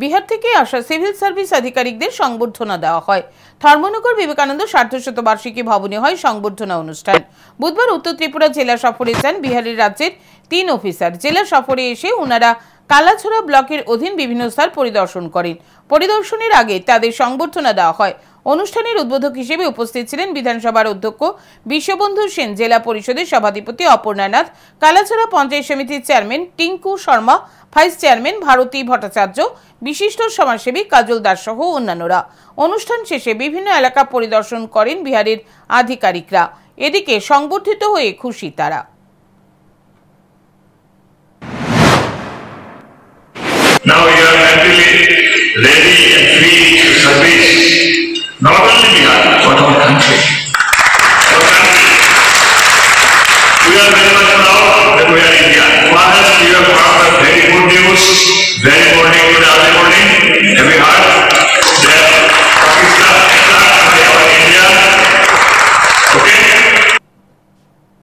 বিহার থেকে আসা civil service আধিকারিকদের সংবর্ধনা দেওয়া হয়। ধর্মনগর বিবেকানন্দ সার্ধশতবার্ষিকী ভবনে হয় সংবর্ধনা অনুষ্ঠান। বুধবার উত্তর ত্রিপুরা জেলা সফরে যান বিহারের রাজ্যের 3 অফিসার। জেলা সফরে এসে ওনারা কালাছড়া ব্লকের অধীন বিভিন্ন স্থান পরিদর্শন করেন। পরিদর্শনের আগে তাদের সংবর্ধনা দেওয়া হয়। অনুষ্ঠানের উদ্বোধক হিসেবে উপস্থিত ছিলেন বিধানসভার অধ্যক্ষ বিশ্ববন্ধু সেন, জেলা পরিষদের সভাধিপতি অপর্ণা নাথ, কালাছড়া পঞ্চায়েত সমিতির chairman Tinku Sharma, vice chairman Bharati Bhattacharya, বিশিষ্ট সমাজসেবী কাজল দাস সহ অন্যান্যরা। অনুষ্ঠান শেষে বিভিন্ন এলাকা পরিদর্শন করেন বিহারের আধিকারিকরা। এদিকে সংবর্ধিত হয়ে খুশি তারা। Now you are mentally ready and free to service not only Bihar but our country.